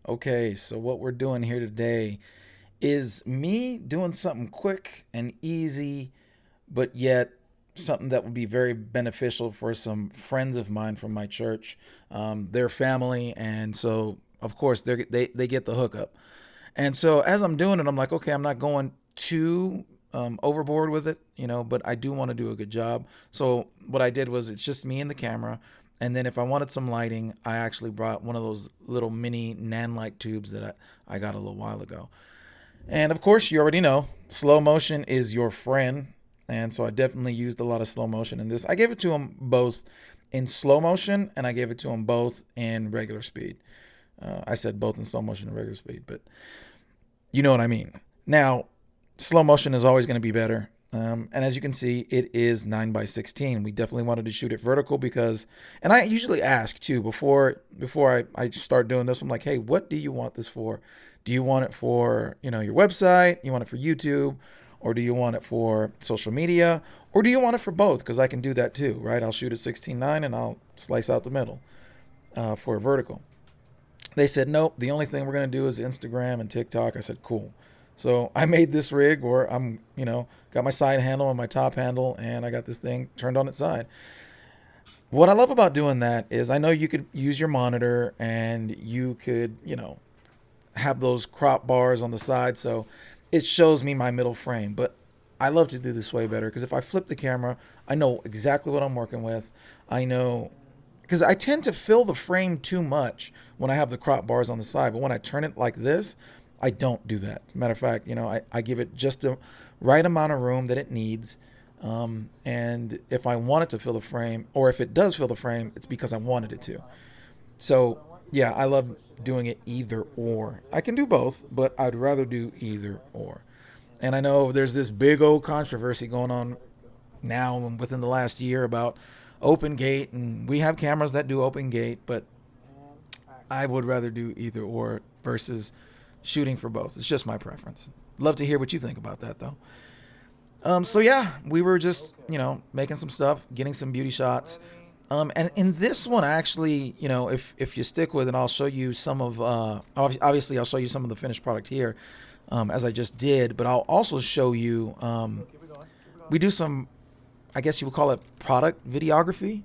Okay, so what we're doing here today is me doing something quick and easy, but yet something that would be very beneficial for some friends of mine from my church, their family, and so of course they get the hookup. And so as I'm doing it, I'm like, okay, I'm not going too overboard with it, but I do want to do a good job. So what I did was it's just me and the camera. And then if I wanted some lighting, I actually brought one of those little mini nan light tubes that I got a little while ago. And of course, you already know slow motion is your friend. And so I definitely used a lot of slow motion in this. I gave it to them both in slow motion and I gave it to them both in regular speed. I said both in slow motion and regular speed, but you know what I mean. Now, slow motion is always going to be better. And as you can see, it is 9:16. We definitely wanted to shoot it vertical because, and I usually ask too before I start doing this. I'm like, hey, what do you want this for? Do you want it for your website? You want it for YouTube, or do you want it for social media, or do you want it for both? Because I can do that too, right? I'll shoot at 16:9 and I'll slice out the middle for a vertical. They said, nope, the only thing we're going to do is Instagram and TikTok. I said, cool. So I made this rig where got my side handle and my top handle, and I got this thing turned on its side. What I love about doing that is I know you could use your monitor and you could, have those crop bars on the side. So it shows me my middle frame. But I love to do this way better because if I flip the camera, I know exactly what I'm working with. I know because I tend to fill the frame too much when I have the crop bars on the side. But when I turn it like this, I don't do that. Matter of fact, I give it just the right amount of room that it needs. And if I want it to fill the frame, or if it does fill the frame, it's because I wanted it to. So, yeah, I love doing it either or. I can do both, but I'd rather do either or. And I know there's this big old controversy going on now and within the last year about open gate, and we have cameras that do open gate, but I would rather do either or versus shooting for both. It's just my preference. Love to hear what you think about that though. So yeah, we were just making some stuff, getting some beauty shots. And in this one, actually, if you stick with it, I'll show you some of. Obviously, I'll show you some of the finished product here, as I just did. But I'll also show you. We do some, I guess you would call it product videography.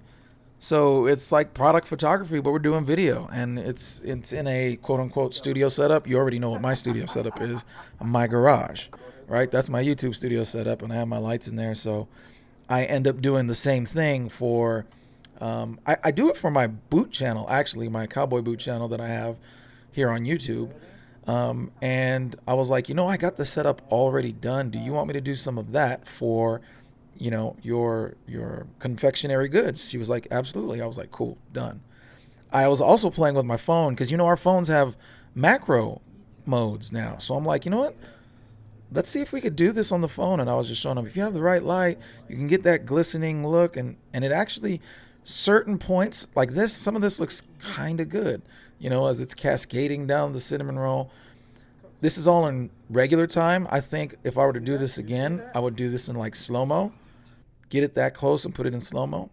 So it's like product photography, but we're doing video, and it's in a quote unquote studio setup. You already know what my studio setup is, my garage, right? That's my YouTube studio setup, and I have my lights in there. So I end up doing the same thing for. I do it for my boot channel, actually, my cowboy boot channel that I have here on YouTube. And I was like, I got the setup already done. Do you want me to do some of that for your confectionery goods? She was like, absolutely. I was like, cool, done. I was also playing with my phone because our phones have macro modes now. So I'm like, you know what? Let's see if we could do this on the phone. And I was just showing them, if you have the right light, you can get that glistening look, and it actually certain points like this, some of this looks kind of good, as it's cascading down the cinnamon roll. This is all in regular time. I think if I were to do this again, I would do this in like slow-mo, get it that close and put it in slow-mo.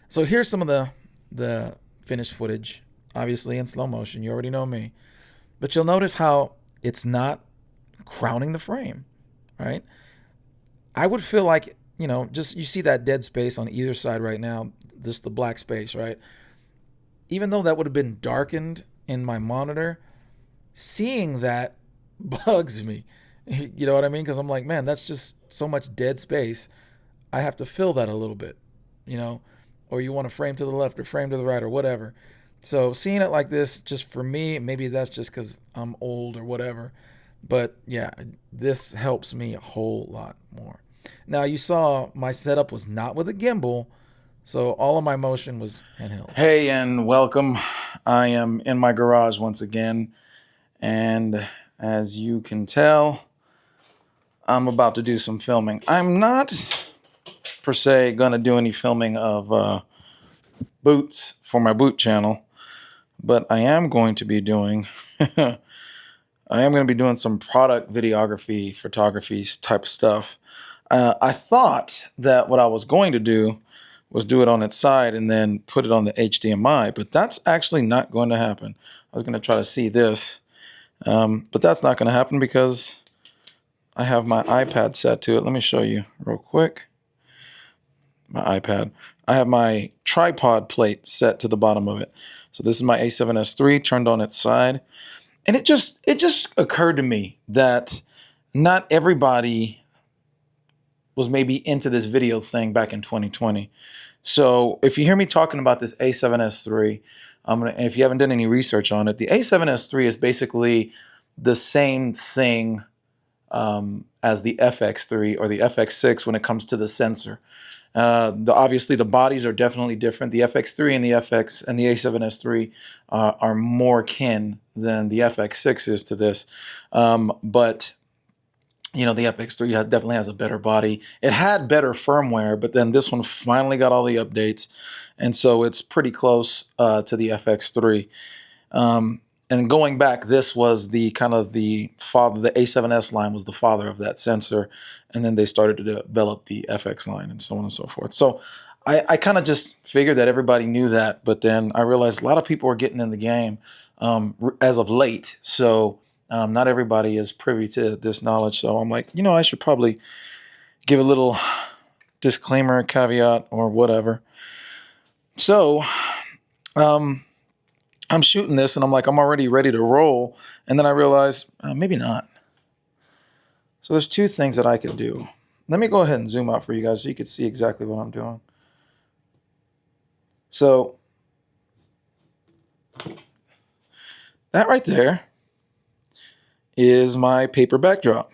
So here's some of the finished footage, obviously in slow motion. You already know me. But you'll notice how it's not crowning the frame, right? I would feel like, just you see that dead space on either side right now, just the black space, right? Even though that would have been darkened in my monitor, seeing that bugs me. You know what I mean? Because I'm like, man, that's just so much dead space. I have to fill that a little bit, you know, or you want to frame to the left or frame to the right or whatever. So seeing it like this, just for me, maybe that's just because I'm old or whatever. But yeah, this helps me a whole lot more. Now you saw my setup was not with a gimbal, so all of my motion was handheld. Hey, and welcome. I am in my garage once again, and as you can tell, I'm about to do some filming. I'm not per se gonna do any filming of boots for my boot channel, but I am going to be doing some product videography, photography type of stuff. I thought that what I was going to do was do it on its side and then put it on the HDMI, but that's actually not going to happen. I was going to try to see this But that's not going to happen because I have my iPad set to it. Let me show you real quick. My iPad. I have my tripod plate set to the bottom of it. So this is my A7S III turned on its side. And it just occurred to me that not everybody was maybe into this video thing back in 2020. So if you hear me talking about this A7S III, and if you haven't done any research on it, the A7S III is basically the same thing as the FX3 or the FX6 when it comes to the sensor. Obviously the bodies are definitely different. The FX3 and the A7S III are more kin than the FX6 is to this. But you know, the FX3 definitely has a better body. It had better firmware, but then this one finally got all the updates, and so it's pretty close to the FX3. And going back, this was the kind of the father. The A7S line was the father of that sensor, and then they started to develop the FX line, and so on and so forth. So I kind of just figured that everybody knew that, but then I realized a lot of people are getting in the game as of late. So not everybody is privy to this knowledge. So I'm like, you know, I should probably give a little disclaimer, caveat, or whatever. So I'm shooting this and I'm like, I'm already ready to roll. And then I realized maybe not. So there's two things that I could do. Let me go ahead and zoom out for you guys so you can see exactly what I'm doing. So that right there is my paper backdrop.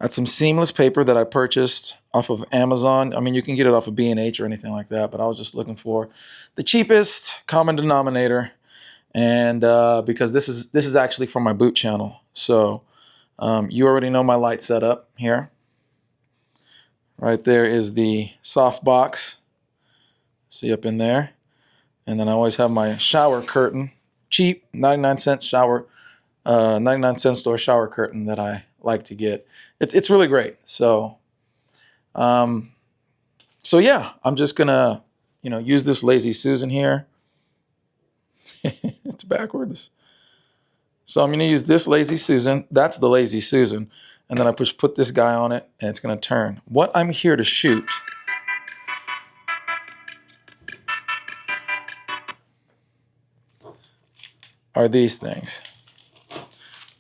That's some seamless paper that I purchased off of Amazon. I mean, you can get it off of B&H or anything like that, but I was just looking for the cheapest common denominator. And because this is actually for my boot channel. So you already know my light setup here. Right there is the soft box. See up in there. And then I always have my shower curtain. Cheap, 99-cent shower, 99-cent store shower curtain that I like to get. It's really great. So, yeah, I'm just gonna, you know, use this Lazy Susan here. It's backwards. So I'm gonna use this Lazy Susan. That's the Lazy Susan. And then I put this guy on it and it's gonna turn. What I'm here to shoot are these things.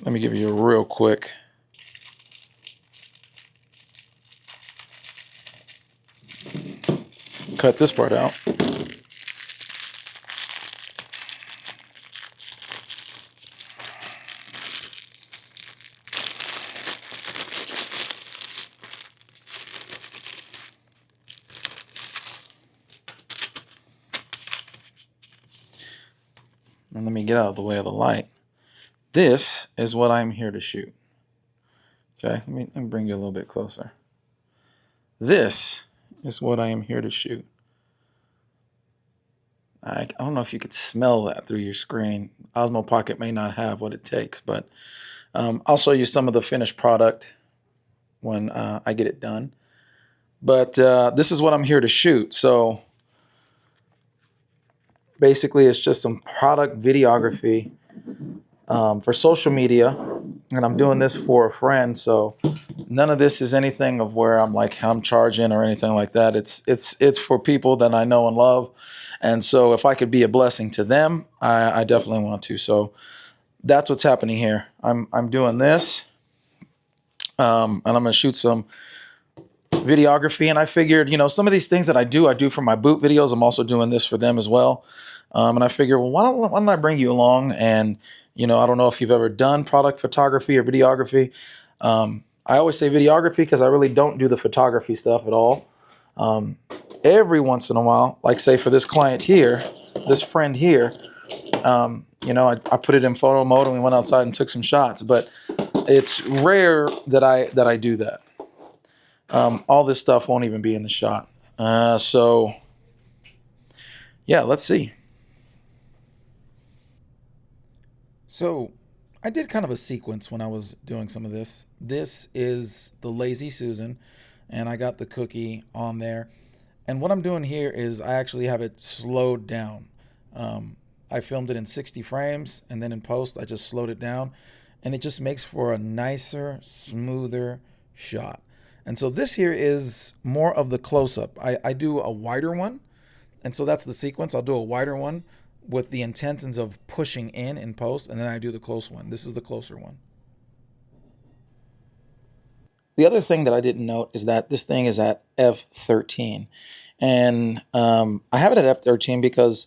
Let me give you a real quick. Cut this part out. And let me get out of the way of the light. This is what I'm here to shoot. Okay, let me bring you a little bit closer. This is what I am here to shoot. I don't know if you could smell that through your screen. Osmo Pocket may not have what it takes, but I'll show you some of the finished product when I get it done. But this is what I'm here to shoot. So basically, it's just some product videography for social media, and I'm doing this for a friend. So none of this is anything of where I'm charging or anything like that. It's for people that I know and love, and so if I could be a blessing to them, I definitely want to. So that's what's happening here. I'm doing this, and I'm gonna shoot some videography. And I figured, you know, some of these things that I do for my boot videos, I'm also doing this for them as well. And I figured, well, why don't I bring you along? And you know, I don't know if you've ever done product photography or videography. I always say videography because I really don't do the photography stuff at all. Every once in a while, like say for this client here, this friend here, you know, I put it in photo mode and we went outside and took some shots. But it's rare that I do that. All this stuff won't even be in the shot. So yeah, let's see. So I did kind of a sequence when I was doing some of this. This is the Lazy Susan, and I got the cookie on there. And what I'm doing here is I actually have it slowed down. I filmed it in 60 frames, and then in post, I just slowed it down, and it just makes for a nicer, smoother shot. And so this here is more of the close-up. I do a wider one, and so that's the sequence. I'll do a wider one with the intentions of pushing in post, and then I do the close one. This is the closer one. The other thing that I didn't note is that this thing is at f13. And I have it at f13 because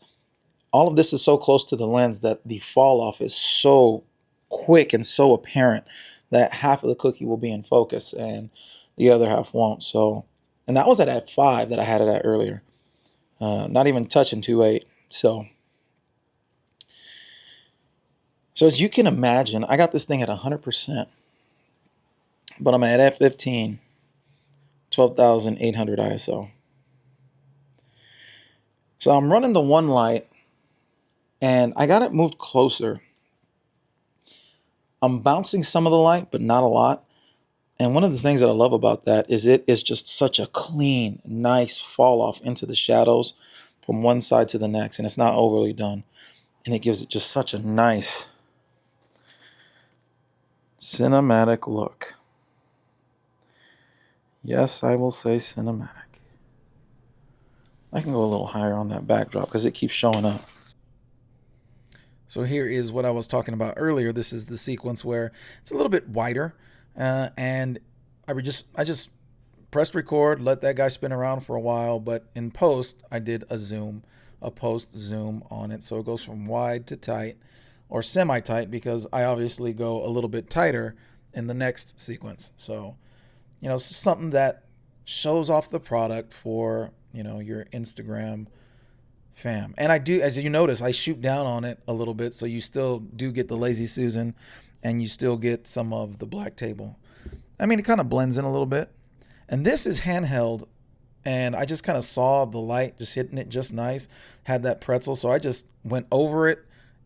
all of this is so close to the lens that the fall off is so quick and so apparent that half of the cookie will be in focus and the other half won't. So, and that was at f5 that I had it at earlier. Not even touching 2.8. So as you can imagine, I got this thing at 100%, but I'm at f15, 12,800 ISO. So I'm running the one light, and I got it moved closer. I'm bouncing some of the light, but not a lot. And one of the things that I love about that is it is just such a clean, nice fall off into the shadows from one side to the next, and it's not overly done. And it gives it just such a nice cinematic look. Yes, I will say cinematic. I can go a little higher on that backdrop because it keeps showing up. So here is what I was talking about earlier. This is the sequence where it's a little bit wider, and I just pressed record, let that guy spin around for a while, but in post I did a post zoom on it, so it goes from wide to tight, or semi-tight, because I obviously go a little bit tighter in the next sequence. So, something that shows off the product for, your Instagram fam. And I do, as you notice, I shoot down on it a little bit, so you still do get the Lazy Susan, and you still get some of the black table. I mean, it kind of blends in a little bit. And this is handheld, and I just kind of saw the light just hitting it just nice, had that pretzel, so I just went over it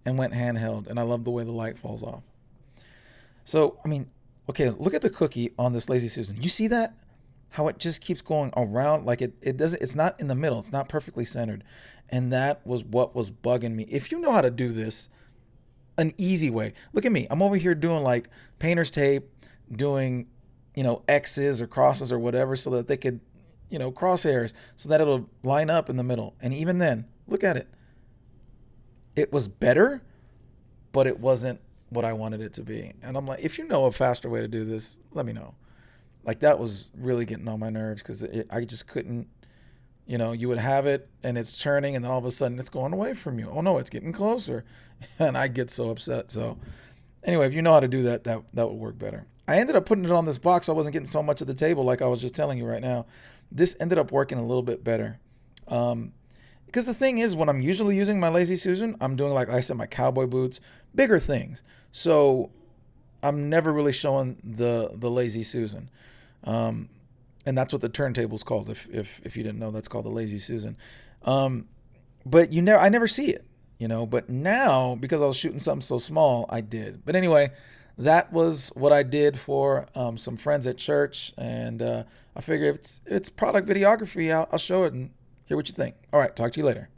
and went handheld, and I love the way the light falls off. So, I mean, okay, look at the cookie on this Lazy Susan. You see that? How it just keeps going around, like it doesn't, it's not in the middle, it's not perfectly centered. And that was what was bugging me. If you know how to do this an easy way, look at me. I'm over here doing like painter's tape, doing, X's or crosses or whatever, so that they could, crosshairs, so that it'll line up in the middle. And even then, look at it. It was better, but it wasn't what I wanted it to be. And I'm like, if you know a faster way to do this, let me know. Like, that was really getting on my nerves, because I just couldn't, you would have it and it's turning, and then all of a sudden it's going away from you. Oh no, it's getting closer. And I get so upset. So anyway, if you know how to do that, that would work better. I ended up putting it on this box, so I wasn't getting so much of the table like I was just telling you right now. This ended up working a little bit better. Because the thing is, when I'm usually using my Lazy Susan, I'm doing, like I said, my cowboy boots, bigger things. So I'm never really showing the Lazy Susan. And that's what the turntable's called. If you didn't know, that's called the Lazy Susan. But I never see it, but now, because I was shooting something so small, I did. But anyway, that was what I did for some friends at church. And I figure if it's product videography, I'll show it and hear what you think. All right. Talk to you later.